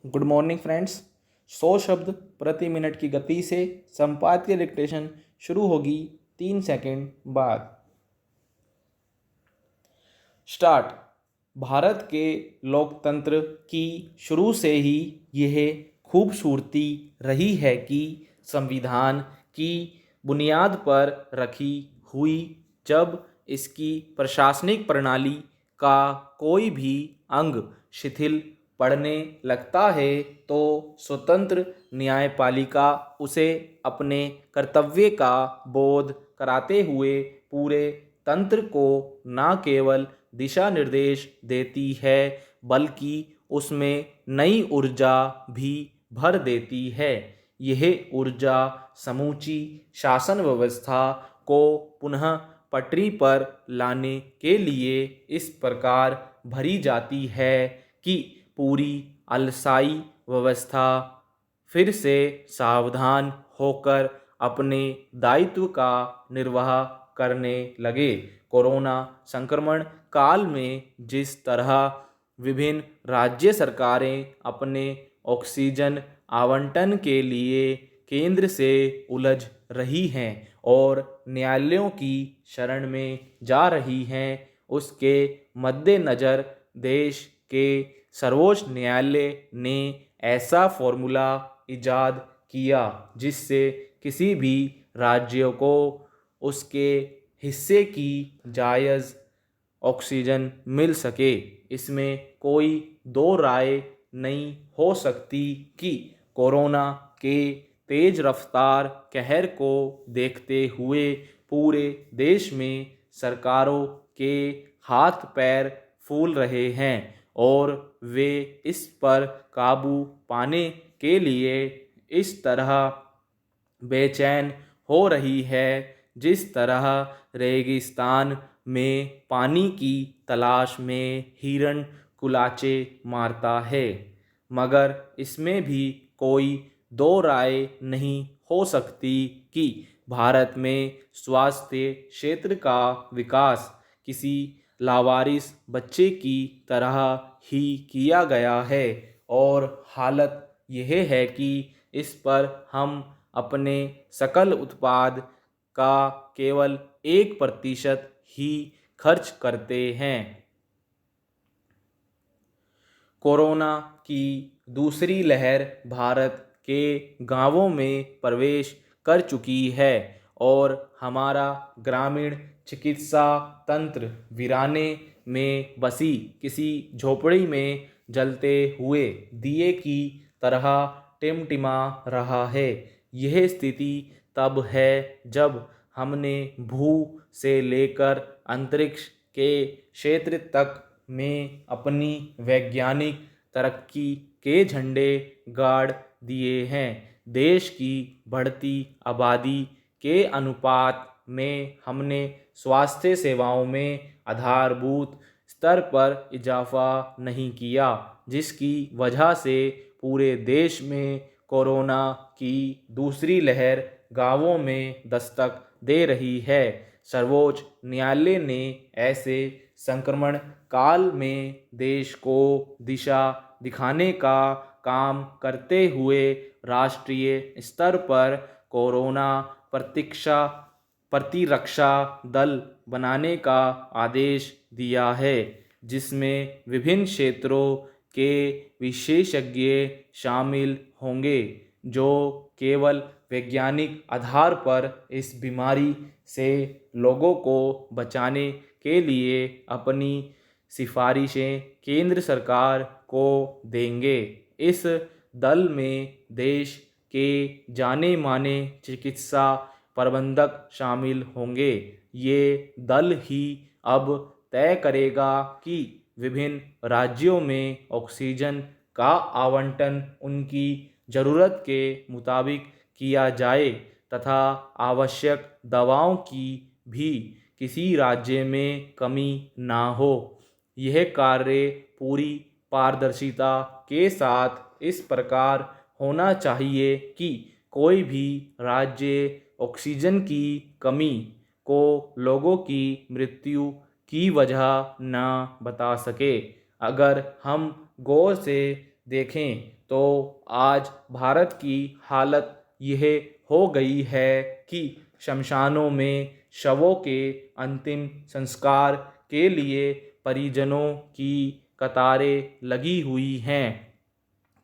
Good morning friends. 100 शब्द प्रति minute की गति से संपादकीय डिक्टेशन शुरू होगी 3 सेकंड बाद। स्टार्ट। भारत के लोकतंत्र की शुरू से ही यह खूबसूरती रही है कि संविधान की बुनियाद पर रखी हुई जब इसकी प्रशासनिक प्रणाली का कोई भी अंग शिथिल पड़ने लगता है तो स्वतंत्र न्यायपालिका उसे अपने कर्तव्य का बोध कराते हुए पूरे तंत्र को न केवल दिशा निर्देश देती है बल्कि उसमें नई ऊर्जा भी भर देती है। यह ऊर्जा समूची शासन व्यवस्था को पुनः पटरी पर लाने के लिए इस प्रकार भरी जाती है कि पूरी अलसाई व्यवस्था फिर से सावधान होकर अपने दायित्व का निर्वाह करने लगे। कोरोना संक्रमण काल में जिस तरह विभिन्न राज्य सरकारें अपने ऑक्सीजन आवंटन के लिए केंद्र से उलझ रही हैं और न्यायालयों की शरण में जा रही हैं, उसके मद्देनज़र देश के सर्वोच्च न्यायालय ने ऐसा फॉर्मूला इजाद किया जिससे किसी भी राज्य को उसके हिस्से की जायज़ ऑक्सीजन मिल सके। इसमें कोई दो राय नहीं हो सकती कि कोरोना के तेज रफ्तार कहर को देखते हुए पूरे देश में सरकारों के हाथ पैर फूल रहे हैं और वे इस पर काबू पाने के लिए इस तरह बेचैन हो रही है जिस तरह रेगिस्तान में पानी की तलाश में हिरण कुलाचे मारता है। मगर इसमें भी कोई दो राय नहीं हो सकती कि भारत में स्वास्थ्य क्षेत्र का विकास किसी लावारिस बच्चे की तरह ही किया गया है और हालत यह है कि इस पर हम अपने सकल उत्पाद का केवल 1% ही खर्च करते हैं। कोरोना की दूसरी लहर भारत के गांवों में प्रवेश कर चुकी है और हमारा ग्रामीण चिकित्सा तंत्र वीराने में बसी किसी झोपड़ी में जलते हुए दिए की तरह टिमटिमा रहा है। यह स्थिति तब है जब हमने भू से लेकर अंतरिक्ष के क्षेत्र तक में अपनी वैज्ञानिक तरक्की के झंडे गाड़ दिए हैं। देश की बढ़ती आबादी के अनुपात में हमने स्वास्थ्य सेवाओं में आधारभूत स्तर पर इजाफा नहीं किया, जिसकी वजह से पूरे देश में कोरोना की दूसरी लहर गांवों में दस्तक दे रही है। सर्वोच्च न्यायालय ने ऐसे संक्रमण काल में देश को दिशा दिखाने का काम करते हुए राष्ट्रीय स्तर पर कोरोना प्रतिरक्षा दल बनाने का आदेश दिया है, जिसमें विभिन्न क्षेत्रों के विशेषज्ञ शामिल होंगे जो केवल वैज्ञानिक आधार पर इस बीमारी से लोगों को बचाने के लिए अपनी सिफारिशें केंद्र सरकार को देंगे। इस दल में देश के जाने माने चिकित्सा प्रबंधक शामिल होंगे। ये दल ही अब तय करेगा कि विभिन्न राज्यों में ऑक्सीजन का आवंटन उनकी ज़रूरत के मुताबिक किया जाए तथा आवश्यक दवाओं की भी किसी राज्य में कमी ना हो। यह कार्य पूरी पारदर्शिता के साथ इस प्रकार होना चाहिए कि कोई भी राज्य ऑक्सीजन की कमी को लोगों की मृत्यु की वजह न बता सके। अगर हम गौर से देखें तो आज भारत की हालत यह हो गई है कि शमशानों में शवों के अंतिम संस्कार के लिए परिजनों की कतारें लगी हुई हैं।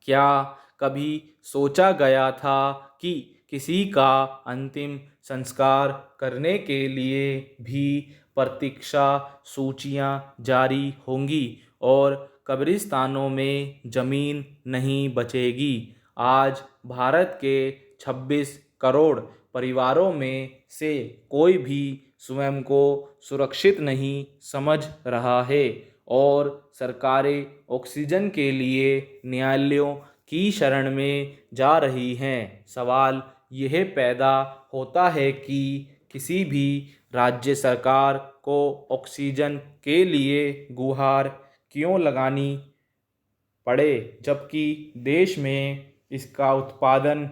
क्या कभी सोचा गया था कि किसी का अंतिम संस्कार करने के लिए भी प्रतीक्षा सूचियां जारी होंगी और कब्रिस्तानों में जमीन नहीं बचेगी। आज भारत के 26 करोड़ परिवारों में से कोई भी स्वयं को सुरक्षित नहीं समझ रहा है और सरकारें ऑक्सीजन के लिए न्यायालयों की शरण में जा रही हैं। सवाल यह पैदा होता है कि किसी भी राज्य सरकार को ऑक्सीजन के लिए गुहार क्यों लगानी पड़े, जबकि देश में इसका उत्पादन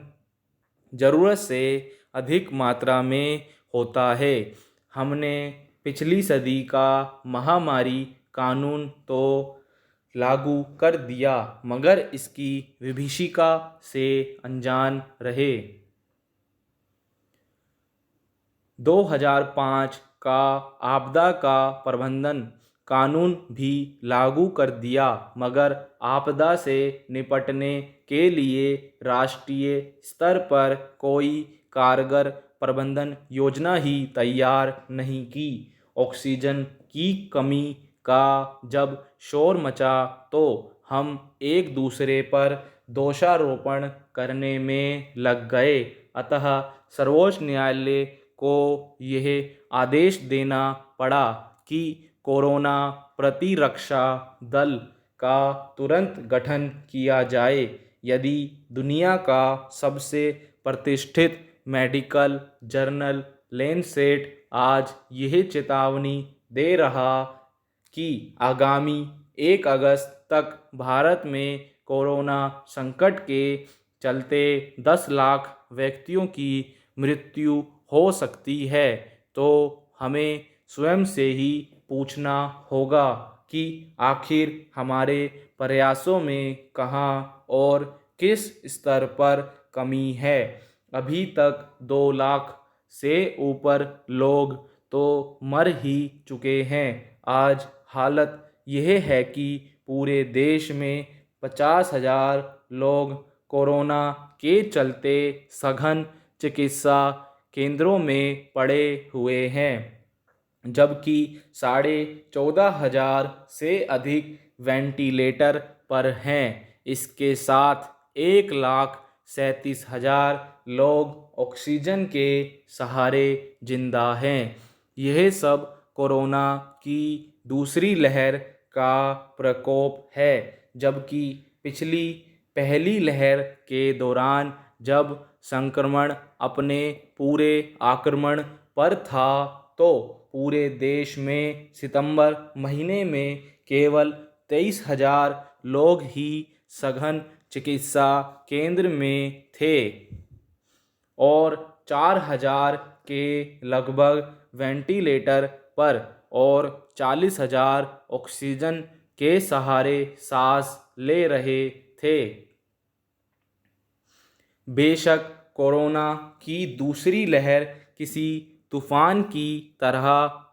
ज़रूरत से अधिक मात्रा में होता है। हमने पिछली सदी का महामारी कानून तो लागू कर दिया मगर इसकी विभीषिका से अनजान रहे। 2005 का आपदा का प्रबंधन कानून भी लागू कर दिया मगर आपदा से निपटने के लिए राष्ट्रीय स्तर पर कोई कारगर प्रबंधन योजना ही तैयार नहीं की। ऑक्सीजन की कमी का जब शोर मचा तो हम एक दूसरे पर दोषारोपण करने में लग गए। अतः सर्वोच्च न्यायालय को यह आदेश देना पड़ा कि कोरोना प्रतिरक्षा दल का तुरंत गठन किया जाए। यदि दुनिया का सबसे प्रतिष्ठित मेडिकल जर्नल लैंसेट आज यह चेतावनी दे रहा कि आगामी 1 अगस्त तक भारत में कोरोना संकट के चलते 10 लाख व्यक्तियों की मृत्यु हो सकती है, तो हमें स्वयं से ही पूछना होगा कि आखिर हमारे प्रयासों में कहाँ और किस स्तर पर कमी है। अभी तक 2 लाख से ऊपर लोग तो मर ही चुके हैं। आज हालत यह है कि पूरे देश में 50,000 लोग कोरोना के चलते सघन चिकित्सा केंद्रों में पड़े हुए हैं, जबकि 14,500 से अधिक वेंटिलेटर पर हैं। इसके साथ 1,37,000 लोग ऑक्सीजन के सहारे जिंदा हैं। यह सब कोरोना की दूसरी लहर का प्रकोप है, जबकि पिछली पहली लहर के दौरान जब संक्रमण अपने पूरे आक्रमण पर था तो पूरे देश में सितंबर महीने में केवल 23,000 लोग ही सघन चिकित्सा केंद्र में थे और 4,000 के लगभग वेंटिलेटर पर और 40,000 ऑक्सीजन के सहारे सांस ले रहे थे। बेशक कोरोना की दूसरी लहर किसी तूफान की तरह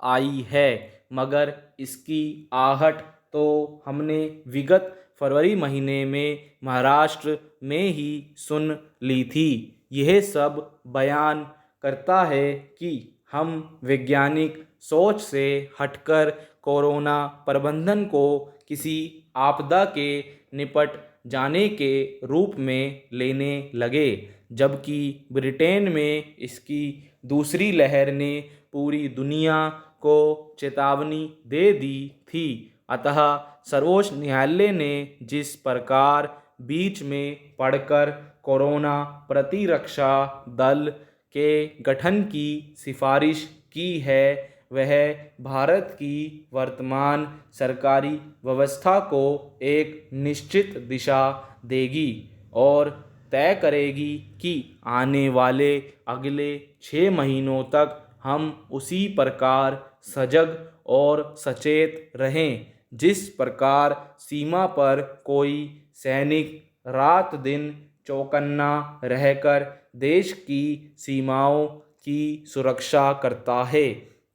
आई है मगर इसकी आहट तो हमने विगत फरवरी महीने में महाराष्ट्र में ही सुन ली थी। यह सब बयान करता है कि हम वैज्ञानिक सोच से हटकर कोरोना प्रबंधन को किसी आपदा के निपट जाने के रूप में लेने लगे, जबकि ब्रिटेन में इसकी दूसरी लहर ने पूरी दुनिया को चेतावनी दे दी थी। अतः सर्वोच्च न्यायालय ने जिस प्रकार बीच में पड़कर कोरोना प्रतिरक्षा दल के गठन की सिफारिश की है वह भारत की वर्तमान सरकारी व्यवस्था को एक निश्चित दिशा देगी और तय करेगी कि आने वाले अगले 6 महीनों तक हम उसी प्रकार सजग और सचेत रहें जिस प्रकार सीमा पर कोई सैनिक रात दिन चौकन्ना रहकर देश की सीमाओं की सुरक्षा करता है।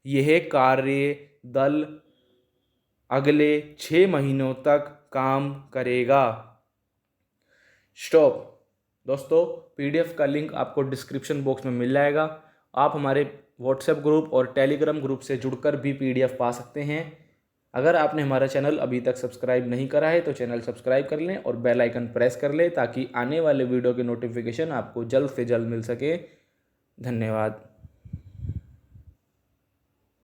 यह कार्य दल अगले 6 महीनों तक काम करेगा। स्टॉप। दोस्तों, पीडीएफ का लिंक आपको डिस्क्रिप्शन बॉक्स में मिल जाएगा। आप हमारे व्हाट्सएप ग्रुप और टेलीग्राम ग्रुप से जुड़कर भी पीडीएफ पा सकते हैं। अगर आपने हमारा चैनल अभी तक सब्सक्राइब नहीं करा है तो चैनल सब्सक्राइब कर लें और बेल आइकन प्रेस कर लें ताकि आने वाले वीडियो के नोटिफिकेशन आपको जल्द से जल्द मिल सके। धन्यवाद।